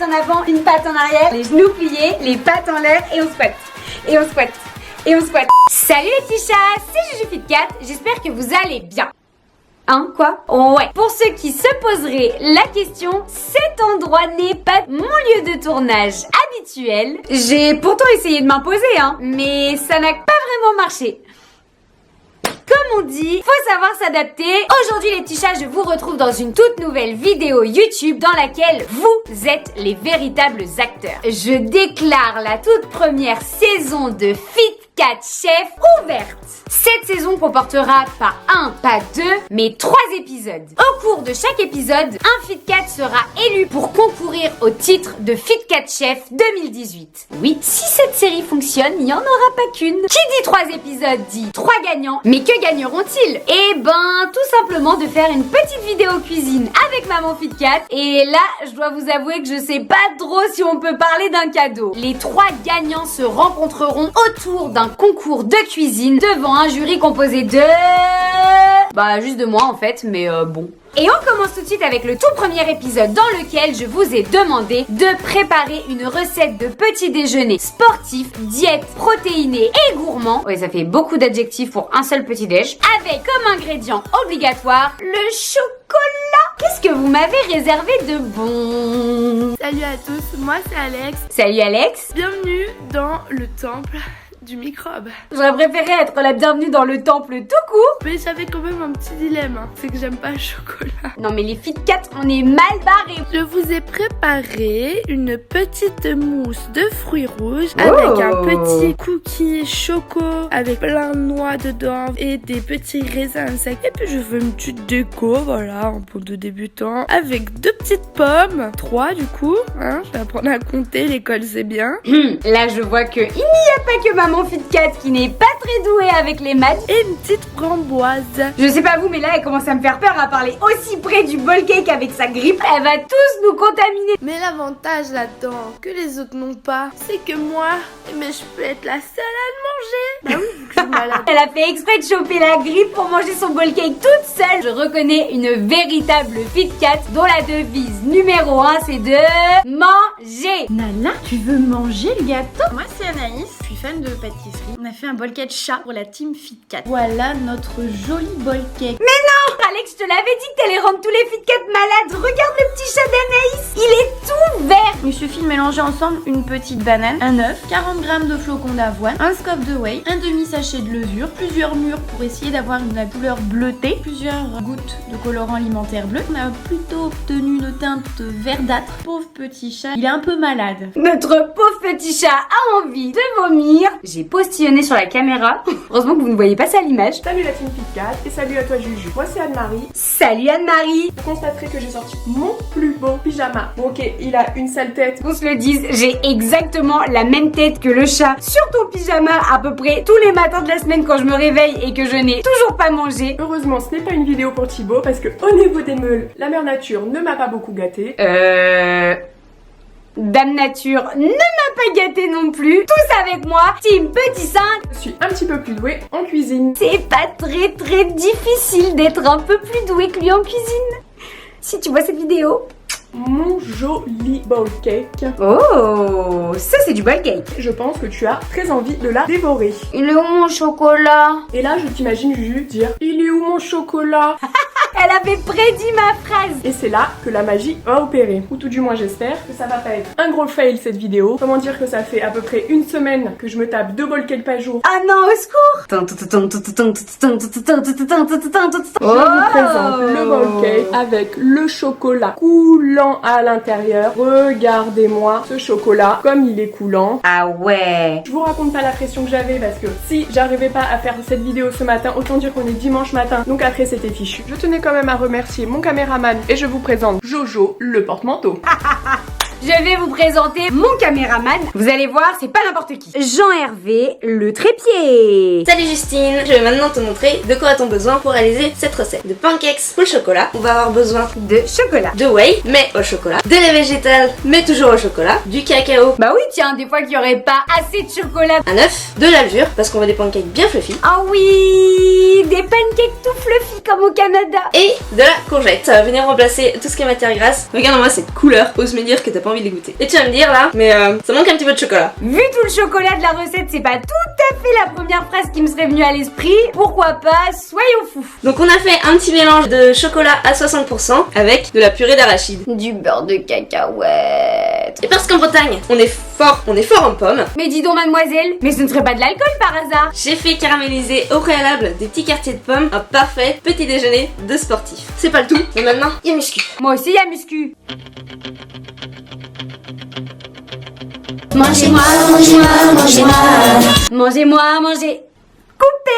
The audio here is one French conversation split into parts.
en avant, une patte en arrière, les genoux pliés, les pattes en l'air et on squatte. Et on squatte. Et on squatte. Salut les petits chats, c'est Juju Fit4, j'espère que vous allez bien. Hein, quoi? Ouais. Pour ceux qui se poseraient la question, cet endroit n'est pas mon lieu de tournage habituel. J'ai pourtant essayé de m'imposer, hein, mais ça n'a pas vraiment marché. Comme on dit, faut savoir s'adapter. Aujourd'hui les petits chats, je vous retrouve dans une toute nouvelle vidéo YouTube dans laquelle vous êtes les véritables acteurs. Je déclare la toute première saison de Fit4 Chef ouverte. Cette saison comportera pas un, pas deux, mais 3 épisodes. Au cours de chaque épisode, un Fit4 sera élu pour concourir au titre de Fit4 Chef 2018. Oui, si cette série fonctionne, il n'y en aura pas qu'une. Qui dit 3 épisodes dit 3 gagnants, mais que gagneront-ils? Eh ben, tout simplement de faire une petite vidéo cuisine avec maman Fit4. Et là, je dois vous avouer que je sais pas trop si on peut parler d'un cadeau. Les 3 gagnants se rencontreront autour d'un concours de cuisine devant un jury composé de... Bah, juste de moi en fait, mais bon. Et on commence tout de suite avec le tout premier épisode dans lequel je vous ai demandé de préparer une recette de petit déjeuner sportif, diète, protéiné et gourmand. Oui, ça fait beaucoup d'adjectifs pour un seul petit déj. Avec comme ingrédient obligatoire le chocolat. Qu'est-ce que vous m'avez réservé de bon? Salut à tous, moi c'est Alex. Salut Alex. Bienvenue dans le temple du microbe. J'aurais préféré être la bienvenue dans le temple tout court. Mais j'avais quand même un petit dilemme, hein. C'est que j'aime pas le chocolat. Non mais les Fit4, on est mal barrés. Je vous ai préparé une petite mousse de fruits rouges avec un petit cookie choco avec plein de noix dedans et des petits raisins secs. Et puis je fais une petite déco, voilà, en pot de débutant, avec 2 petites pommes, 3 du coup, hein. Je vais apprendre à compter, l'école c'est bien. Là je vois que il n'y a pas que maman Fit4 qui n'est pas très douée avec les maths. Et une petite framboise. Je sais pas vous, mais là elle commence à me faire peur à parler aussi près du bol cake avec sa grippe. Elle va tous nous contaminer. Mais l'avantage là-dedans, que les autres n'ont pas, c'est que moi, mais je peux être la seule à le manger. Bah oui, vu que je suis malade. Elle a fait exprès de choper la grippe pour manger son bol cake toute seule. Je reconnais une véritable Fit4 dont la devise numéro 1 c'est de manger. Nana, tu veux manger le gâteau? Moi c'est Anaïs, je suis fan de pâtisserie. On a fait un bol cake chat pour la team Fit4. Voilà notre joli bol cake. Mais non, Alex, je te l'avais dit que t'allais rendre tous les Fit4 malades. Regarde le petit chat d'Anaïs, il est tout vert. Il suffit de mélanger ensemble une petite banane, un œuf, 40 g de flocons d'avoine, un scoop de whey, un demi-sachet de levure, plusieurs mûres pour essayer d'avoir une couleur bleutée, plusieurs gouttes de colorant alimentaire bleu. On a plutôt obtenu une teinte verdâtre. Pauvre petit chat, il est un peu malade. Notre pauvre petit chat a envie de vomir. J'ai postillonné sur la caméra. Heureusement que vous ne voyez pas ça à l'image. Salut la team Fit4 et salut à toi Juju. Moi c'est Anne-Marie. Salut Anne-Marie. Vous constaterez que j'ai sorti mon plus beau pyjama. Bon ok, il a une sale tête. Qu'on se le dise, j'ai exactement la même tête que le chat sur ton pyjama à peu près tous les matins de la semaine quand je me réveille et que je n'ai toujours pas mangé. Heureusement ce n'est pas une vidéo pour Thibaut parce que au niveau des meules, la mère nature ne m'a pas beaucoup gâtée. Dame Nature ne m'a pas gâté non plus. Tous avec moi, team petit sein. Je suis un petit peu plus douée en cuisine. C'est pas très difficile d'être un peu plus doué que lui en cuisine. Si tu vois cette vidéo. Mon joli bowl cake. Oh, ça c'est du bowl cake. Je pense que tu as très envie de la dévorer. Il est où mon chocolat? Et là je t'imagine Juju dire il est où mon chocolat? Elle avait prédit ma phrase. Et c'est là que la magie va opérer. Ou tout du moins j'espère que ça va pas être un gros fail cette vidéo. Comment dire que ça fait à peu près une semaine que je me tape 2 bowl cake par jour. Ah non, au secours. Je vous présente le bowl cake avec le chocolat coulant à l'intérieur. Regardez-moi ce chocolat comme il est coulant. Ah ouais. Je vous raconte pas la pression que j'avais parce que si j'arrivais pas à faire cette vidéo ce matin, autant dire qu'on est dimanche matin, donc après c'était fichu. Je tenais quand même à remercier mon caméraman et je vous présente Jojo, le porte-manteau. Je vais vous présenter mon caméraman. Vous allez voir, c'est pas n'importe qui. Jean-Hervé Le Trépied. Salut Justine, je vais maintenant te montrer de quoi a-t-on besoin pour réaliser cette recette. De pancakes full chocolat, on va avoir besoin De chocolat. de whey, mais au chocolat, de lait végétal, mais toujours au chocolat, du cacao, Bah oui, tiens, des fois qu'il y aurait pas assez de chocolat. un œuf, de la levure, parce qu'on veut des pancakes bien fluffy, Ah oui, des pancakes tout fluffy comme au Canada. et de la courgette. Ça va venir remplacer tout ce qui est matière grasse. Regarde-moi cette couleur, ose me dire que t'as pas envie envie de les goûter. Et tu vas me dire là, mais ça manque un petit peu de chocolat. Vu tout le chocolat de la recette, c'est pas tout à fait la première phrase qui me serait venue à l'esprit. Pourquoi pas, soyons fous. Donc on a fait un petit mélange de chocolat à 60% avec de la purée d'arachide. Du beurre de cacahuète. Et parce qu'en Bretagne, on est fort en pommes, Mais dis donc mademoiselle, mais ce ne serait pas de l'alcool par hasard? j'ai fait caraméliser au préalable des petits quartiers de pommes, un parfait petit déjeuner de sportif. C'est pas le tout, mais maintenant, il y a muscu. Moi aussi y a muscu. Mangez-moi, mangez-moi, mangez-moi. Mangez-moi, mangez. Coupé.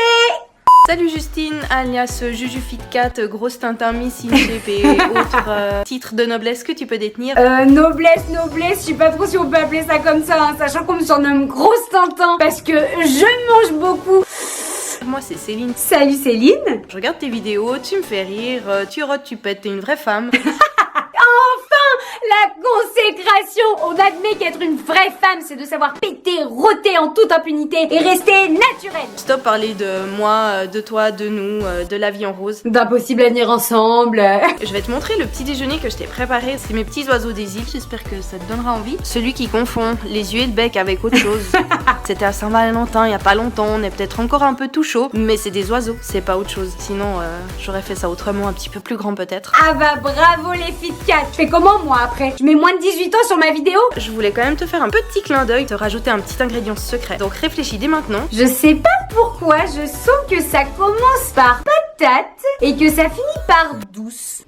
Salut Justine, alias Juju Fit Cat, grosse Tintin, Miss Inchep et autres titres de noblesse que tu peux détenir. Noblesse, je sais pas trop si on peut appeler ça comme ça, hein, sachant qu'on me surnomme Grosse Tintin parce que je mange beaucoup. Moi c'est Céline. Salut Céline. Je regarde tes vidéos, tu me fais rire, tu rotes, tu pètes, t'es une vraie femme. La consécration. On admet qu'être une vraie femme, c'est de savoir péter, rôter en toute impunité et rester naturelle. Stop parler de moi, de toi, de nous, de la vie en rose. D'impossible à venir ensemble. Je vais te montrer le petit déjeuner que je t'ai préparé. C'est mes petits oiseaux des îles, j'espère que ça te donnera envie. Celui qui confond les yeux et le bec avec autre chose. C'était à Saint-Valentin il y a pas longtemps, on est peut-être encore un peu tout chaud, mais c'est des oiseaux, c'est pas autre chose. Sinon, j'aurais fait ça autrement, un petit peu plus grand peut-être. Ah bah bravo les Fit Cat. Je fais comment moi après? Je mets moins de 18 ans sur ma vidéo? Je voulais quand même te faire un petit clin d'œil, te rajouter un petit ingrédient secret. Donc réfléchis dès maintenant. Je sais pas pourquoi, je sens que ça commence par patate et que ça finit par douce.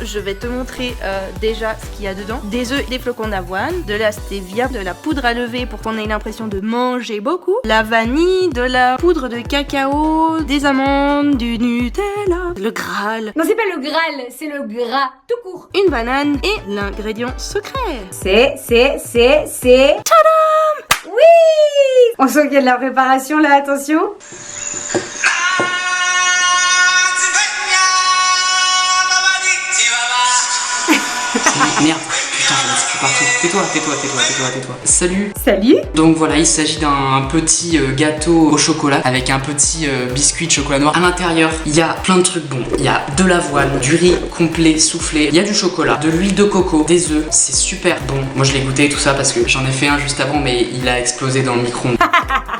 Je vais te montrer déjà ce qu'il y a dedans. Des œufs, des flocons d'avoine, de la stevia, de la poudre à lever pour qu'on ait l'impression de manger beaucoup, la vanille, de la poudre de cacao, des amandes, du Nutella, le Graal, Non, c'est pas le Graal, c'est le gras tout court. une banane et l'ingrédient secret. C'est... Tadam! Oui! On sent qu'il y a de la préparation là, attention. Merde, putain, j'en ai foutu partout. Tais-toi. Salut. Salut. Donc voilà, il s'agit d'un petit gâteau au chocolat avec un petit biscuit de chocolat noir. À l'intérieur, il y a plein de trucs bons. Il y a de l'avoine, du riz complet soufflé, il y a du chocolat, de l'huile de coco, des œufs. C'est super bon. Moi, je l'ai goûté tout ça parce que j'en ai fait un juste avant, mais il a explosé dans le micro-ondes.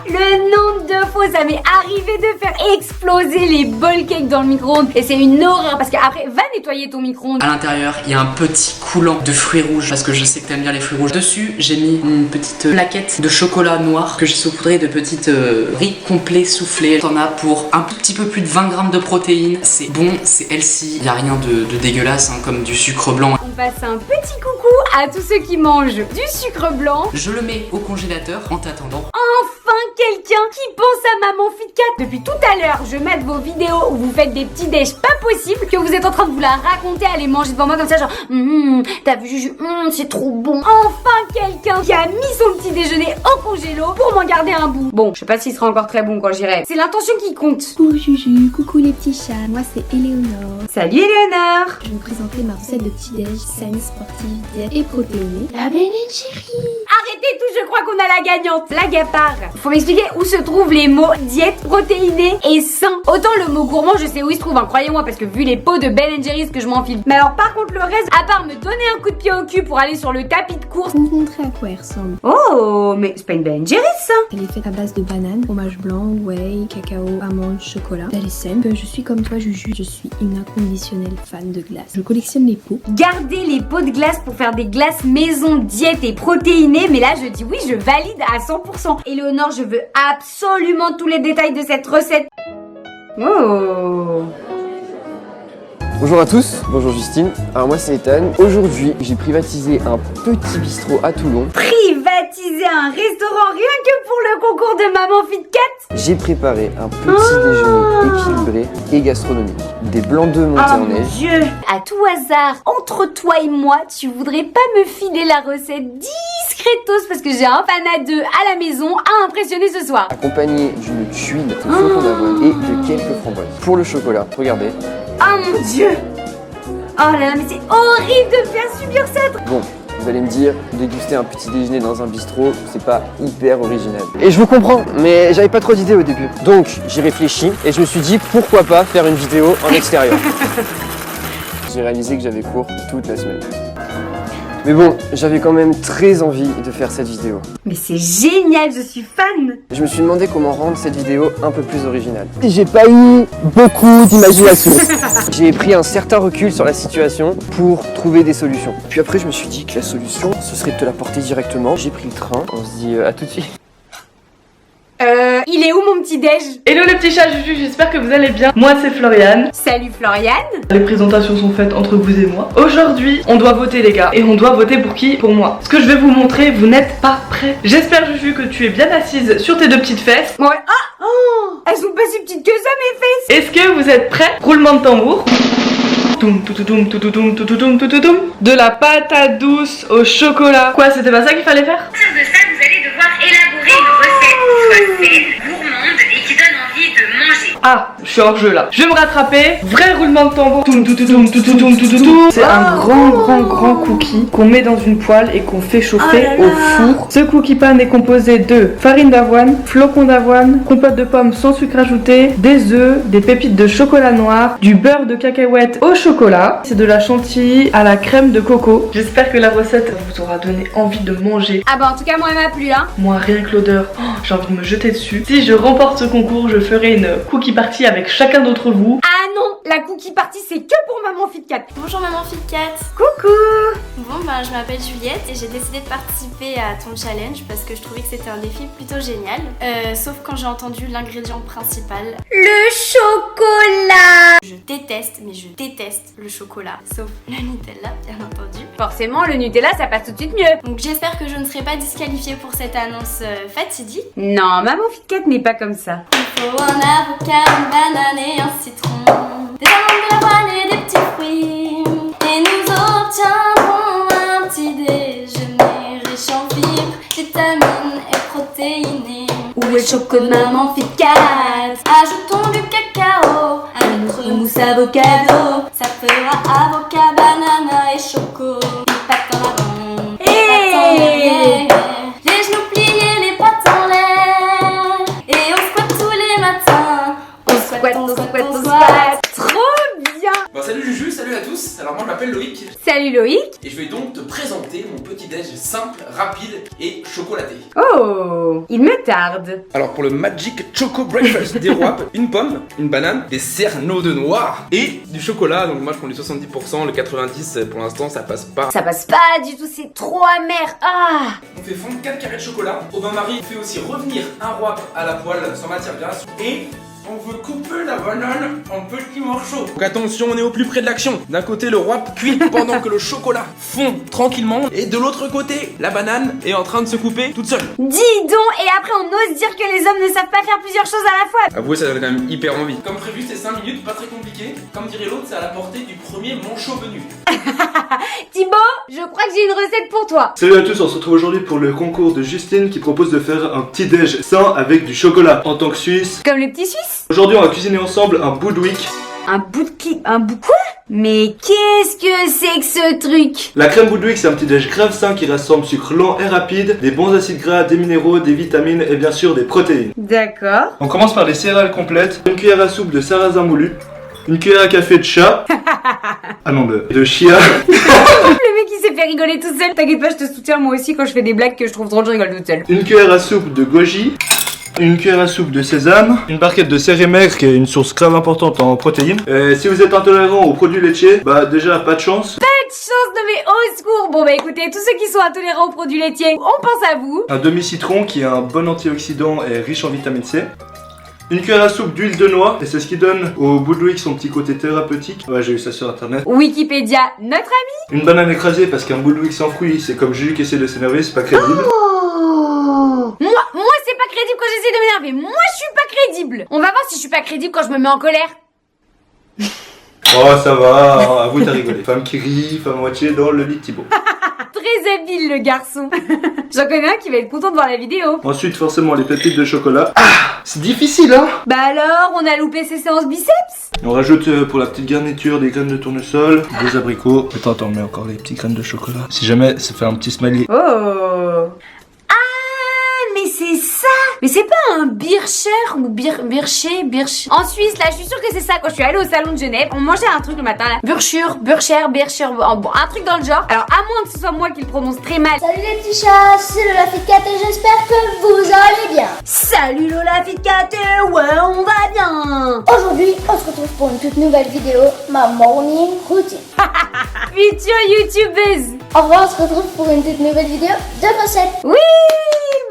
Le nombre de fois ça m'est arrivé de faire exploser les bol cakes dans le micro-ondes. Et c'est une horreur parce qu'après, va nettoyer ton micro-ondes. À l'intérieur, il y a un petit coulant de fruits rouges parce que je sais que t'aimes bien les fruits rouges. Dessus, j'ai mis une petite plaquette de chocolat noir que j'ai saupoudré de petites riz complet soufflé. T'en as pour un tout petit peu plus de 20 grammes de protéines. C'est bon, c'est healthy. Il n'y a rien de dégueulasse hein, comme du sucre blanc. On passe un petit coucou à tous ceux qui mangent du sucre blanc. Je le mets au congélateur en t'attendant. Enfin quelqu'un qui pense à maman Fit Cat. Depuis tout à l'heure, je mate vos vidéos où vous faites des petits déj pas possibles, que vous êtes en train de vous la raconter à les manger devant moi comme ça genre t'as vu Juju, c'est trop bon. Enfin quelqu'un qui a mis son petit déjeuner au congélo pour m'en garder un bout. Bon, je sais pas s'il sera encore très bon quand j'irai. C'est l'intention qui compte. Coucou Juju, coucou les petits chats, moi c'est Éléonore. Salut Éléonore. Je vais vous présenter ma recette de petit-déj saine, sportive, diète et protéinée. La Ben & Jerry's. Arrêtez tout, je crois qu'on a la gagnante. Blague à part, faut m'expliquer où se trouvent les mots diète, protéinée et sain. Autant le mot gourmand, je sais où il se trouve, hein, croyez-moi, parce que vu les pots de Ben & Jerry's que je m'enfile. Mais alors par contre le reste, à part me donner un coup de pied au cul pour aller sur le tapis de course. Pour vous montrer à quoi elle ressemble. Oh, mais c'est pas une Ben & Jerry's ça. Elle est faite à base de bananes, fromage blanc, whey, cacao, amandes, chocolat. Elle est saine. Je suis comme toi Juju, je suis une inconditionnelle fan de glace. Je collectionne les pots. Gardez les pots de glace pour faire des glaces maison diète et protéinées. Mais là je dis oui, je valide à 100%. Éléonore, je veux absolument tous les détails de cette recette. Oh. Bonjour à tous, bonjour Justine, alors moi c'est Ethan. Aujourd'hui j'ai privatisé un petit bistrot à Toulon. Privatiser un restaurant rien que pour le concours de Maman Fit Cat. J'ai préparé un petit déjeuner équilibré et gastronomique. Des blancs d'œufs montés en mon neige. Dieu. À tout hasard, entre toi et moi, tu voudrais pas me filer la recette discretos parce que j'ai un panade d'œufs à la maison à impressionner ce soir. Accompagné d'une tuile de flocons d'avoine et de quelques framboises. Pour le chocolat, regardez. Oh mon Dieu. Oh là là, mais c'est horrible de me faire subir ça. Bon, vous allez me dire, déguster un petit déjeuner dans un bistrot, c'est pas hyper original. Et je vous comprends, mais j'avais pas trop d'idées au début. Donc j'ai réfléchi et je me suis dit pourquoi pas faire une vidéo en extérieur. J'ai réalisé que j'avais cours toute la semaine. Mais bon, j'avais quand même très envie de faire cette vidéo. Mais c'est génial, je suis fan. Je me suis demandé comment rendre cette vidéo un peu plus originale. Et j'ai pas eu beaucoup d'imagination. J'ai pris un certain recul sur la situation pour trouver des solutions. Puis après, je me suis dit que la solution, ce serait de te la porter directement. J'ai pris le train. On se dit à tout de suite. Il est où mon petit déj? Hello les petits chats Juju, j'espère que vous allez bien. Moi c'est Floriane. Salut Floriane. Les présentations sont faites entre vous et moi. Aujourd'hui, on doit voter les gars. Et on doit voter pour qui? Pour moi. Ce que je vais vous montrer, vous n'êtes pas prêts. J'espère Juju que tu es bien assise sur tes deux petites fesses. Ouais. Ah oh, elles sont pas si petites que ça mes fesses. Est-ce que vous êtes prêts? Roulement de tambour. De la patate douce au chocolat. Quoi, c'était pas ça qu'il fallait faire? À partir de ça, vous allez devoir élaborer une recette qui soit saine, gourmande et qui donne envie de manger. Ah, je suis hors jeu là. Je vais me rattraper. Vrai roulement de tambour. C'est un grand cookie qu'on met dans une poêle et qu'on fait chauffer au four. Ce cookie pan est composé de farine d'avoine, flocons d'avoine, compote de pommes sans sucre ajouté, des œufs, des pépites de chocolat noir, du beurre de cacahuète au chocolat. C'est de la chantilly à la crème de coco. J'espère que la recette vous aura donné envie de manger. Ah bah en tout cas moi elle m'a plu hein. Moi rien que l'odeur, j'ai envie de me jeter dessus. Si je remporte ce concours, je ferai une cookie party avec chacun d'entre vous. Ah non, la cookie party c'est que pour maman FitCat. Bonjour maman FitCat. Coucou. Bon bah je m'appelle Juliette et j'ai décidé de participer à ton challenge parce que je trouvais que c'était un défi plutôt génial. Sauf quand j'ai entendu l'ingrédient principal. Le chocolat. Je déteste, mais je déteste le chocolat. Sauf le Nutella bien entendu. Forcément le Nutella ça passe tout de suite mieux. Donc j'espère que je ne serai pas disqualifiée pour cette annonce fatidique. Non, maman FitCat n'est pas comme ça. Il faut un avocat, une banane et un citron, des amandes, de l'avoine et des petits fruits. Et nous obtiendrons un petit déjeuner riche en fibres, vitamines et protéinées. Où est le chocolat maman FitCat? Ajoutons du cacao à notre mousse avocado. Ça fera avocat, banana et choco. Une patte en avant, une patte en arrière. Les genoux pliés, les pattes en l'air. Et on squatte tous les matins. On squatte, on squatte, on squatte. Trop bien. Bon salut Juju, salut à tous. Alors moi je m'appelle Loïc. Salut Loïc. Et je vais donc te présenter mon petit déj simple, rapide et chocolaté. Oh, il me tarde. Alors pour le Magic Choco Breakfast, des wraps, une pomme, une banane, des cerneaux de noix et du chocolat. Donc moi je prends du 70%, le 90% pour l'instant ça passe pas. Ça passe pas du tout, c'est trop amer. Ah. On fait fondre 4 carrés de chocolat. Au bain-marie fait aussi revenir un wrap à la poêle sans matière grasse. Et on veut couper la banane en petits morceaux. Donc attention, on est au plus près de l'action. D'un côté, le wrap cuit pendant que le chocolat fond tranquillement. Et de l'autre côté, la banane est en train de se couper toute seule. Dis donc, et après on ose dire que les hommes ne savent pas faire plusieurs choses à la fois. Avouez, ça donne quand même hyper envie. Comme prévu, c'est 5 minutes, pas très compliqué. Comme dirait l'autre, c'est à la portée du premier manchot venu. Thibaut, je crois que j'ai une recette pour toi. Salut à tous, on se retrouve aujourd'hui pour le concours de Justine qui propose de faire un petit déj sain avec du chocolat. En tant que Suisse. Comme les petits Suisses. Aujourd'hui on va cuisiner ensemble un Boudwick. Un bout de clip, un bout quoi? Mais qu'est-ce que c'est que ce truc? La crème Boudwick c'est un petit déj grave sain qui rassemble sucre lent et rapide, des bons acides gras, des minéraux, des vitamines et bien sûr des protéines. D'accord. On commence par les céréales complètes, une cuillère à soupe de sarrasin moulu, une cuillère à café de chat. Ah non, de chia. Le mec il s'est fait rigoler tout seul. T'inquiète pas, je te soutiens moi aussi quand je fais des blagues que je trouve drôles, je rigole toute seule. Une cuillère à soupe de goji. Une cuillère à soupe de sésame, une barquette de céréales maigres qui est une source grave importante en protéines. Si vous êtes intolérant aux produits laitiers, bah déjà pas de chance. Pas de chance, non mais au secours. Bon bah écoutez, tous ceux qui sont intolérants aux produits laitiers, on pense à vous. Un demi-citron qui est un bon antioxydant et riche en vitamine C. Une cuillère à soupe d'huile de noix, et c'est ce qui donne au Boudwick son petit côté thérapeutique. Ouais, j'ai eu ça sur internet. Wikipédia, notre ami. Une banane écrasée parce qu'un Boudwick sans fruits, c'est comme Juju qui essaie de s'énerver, c'est pas crédible. Moi c'est pas crédible quand j'essaie de m'énerver. Moi je suis pas crédible. On va voir si je suis pas crédible quand je me mets en colère. Oh ça va, avoue t'as rigolé. Femme qui rit, femme moitié dans le lit de Thibaut. Très habile le garçon. J'en connais un qui va être content de voir la vidéo. Ensuite forcément les pépites de chocolat. Ah, c'est difficile hein. Bah alors, on a loupé ses séances biceps. On rajoute pour la petite garniture des graines de tournesol, des abricots. Attends, on met encore des petites graines de chocolat. Si jamais ça fait un petit smiley. Oh. Ah mais c'est ça. Mais c'est pas un Bircher ou Bircher. En Suisse, là, je suis sûre que c'est ça. Quand je suis allée au salon de Genève, on mangeait un truc le matin, là. Bircher, bon, un truc dans le genre. Alors, à moins que ce soit moi qui le prononce très mal. Salut les petits chats, c'est Lola Fitcat et j'espère que vous allez bien. Salut Lola Fitcat, ouais, on va bien. Aujourd'hui, on se retrouve pour une toute nouvelle vidéo, ma morning routine. Future youtubeuse. Au revoir, on se retrouve pour une toute nouvelle vidéo de recettes. Oui,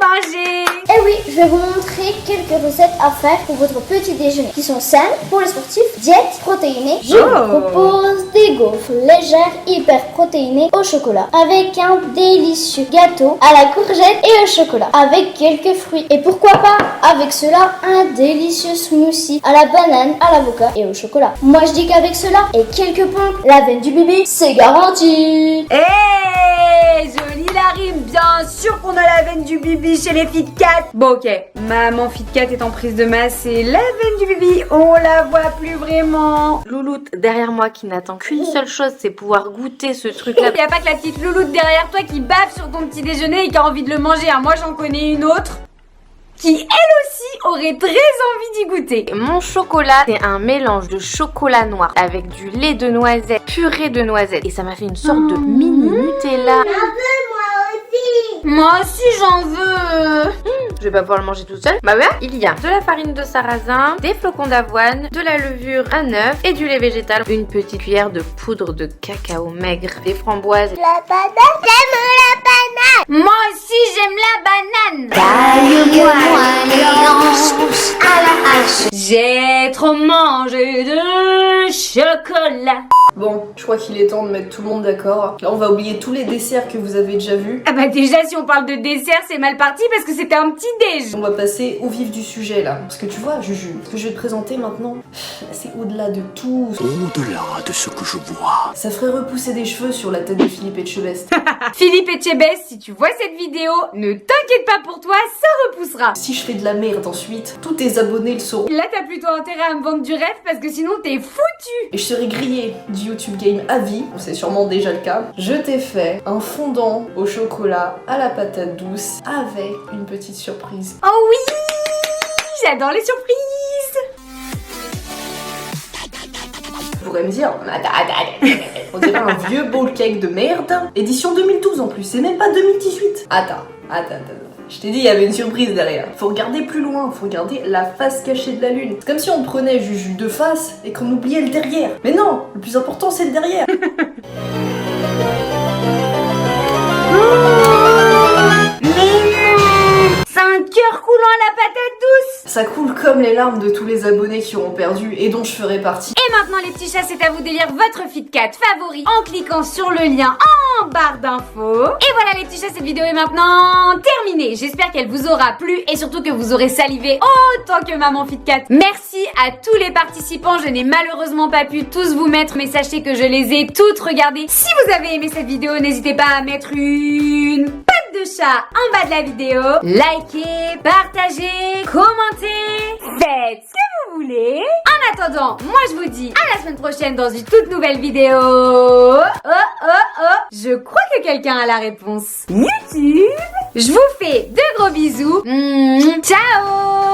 manger. Et oui, je vais vous montrer quelques recettes à faire pour votre petit déjeuner qui sont saines pour les sportifs, diète protéinée. Je vous propose des gaufres légères, hyper protéinées au chocolat avec un délicieux gâteau à la courgette et au chocolat avec quelques fruits. Et pourquoi pas avec cela un délicieux smoothie à la banane, à l'avocat et au chocolat. Moi je dis qu'avec cela et quelques pompes, la veine du bébé, c'est garanti. Jolie la rime, bien sûr qu'on a la veine du bibi chez les Fitcat. Bon ok, maman Fitcat est en prise de masse et la veine du bibi, on la voit plus vraiment. Louloute derrière moi qui n'attend qu'une seule chose, c'est pouvoir goûter ce truc-là. Y a pas que la petite louloute derrière toi qui bave sur ton petit déjeuner et qui a envie de le manger, hein. Moi j'en connais une autre qui elle aussi aurait très envie d'y goûter. Mon chocolat, c'est un mélange de chocolat noir avec du lait de noisette, purée de noisette. Et ça m'a fait une sorte de mini Nutella. Moi aussi j'en veux. Je vais pas pouvoir le manger tout seul. Bah ouais, il y a de la farine de sarrasin, des flocons d'avoine, de la levure, un œuf et du lait végétal. Une petite cuillère de poudre de cacao maigre, des framboises. La banane, j'aime la banane. Moi aussi j'aime la banane. Taille-moi les hanches à la hache. J'ai trop mangé de chocolat. Bon, je crois qu'il est temps de mettre tout le monde d'accord. Là, on va oublier tous les desserts que vous avez déjà vus. Ah bah déjà, si on parle de dessert, c'est mal parti parce que c'était un petit déj. On va passer au vif du sujet, là. Parce que tu vois, Juju, ce que je vais te présenter maintenant, c'est au-delà de tout. Au-delà de ce que je vois. Ça ferait repousser des cheveux sur la tête de Philippe Etchebest. Philippe Etchebest, si tu vois cette vidéo, ne t'inquiète pas pour toi, ça repoussera. Si je fais de la merde ensuite, tous tes abonnés le sauront. Là, t'as plutôt intérêt à me vendre du rêve parce que sinon, t'es foutu. Et je serai grillée du YouTube Game à vie, c'est sûrement déjà le cas. Je t'ai fait un fondant au chocolat à la patate douce avec une petite surprise. Oh oui, j'adore les surprises. Vous pourrez me dire, on dirait un vieux bowl cake de merde. Édition 2012 en plus, c'est même pas 2018. Attends. Je t'ai dit, il y avait une surprise derrière. Faut regarder plus loin, faut regarder la face cachée de la lune. C'est comme si on prenait Juju de face et qu'on oubliait le derrière. Mais non, le plus important c'est le derrière. C'est un cœur coulant à la patate douce. Ça coule comme les larmes de tous les abonnés qui auront perdu et dont je ferai partie. Et maintenant les petits chats, c'est à vous d'élire votre Fitcat favori en cliquant sur le lien en barre d'infos. Et voilà les petits chats, cette vidéo est maintenant terminée. J'espère qu'elle vous aura plu et surtout que vous aurez salivé autant que maman Fitcat. Merci à tous les participants, je n'ai malheureusement pas pu tous vous mettre, mais sachez que je les ai toutes regardées. Si vous avez aimé cette vidéo, n'hésitez pas à mettre une patte de chat en bas de la vidéo. Likez, partagez, commentez, faites ce que vous voulez. En attendant, moi je vous dis à la semaine prochaine dans une toute nouvelle vidéo. Je crois que quelqu'un a la réponse. YouTube. Je vous fais de gros bisous. Ciao.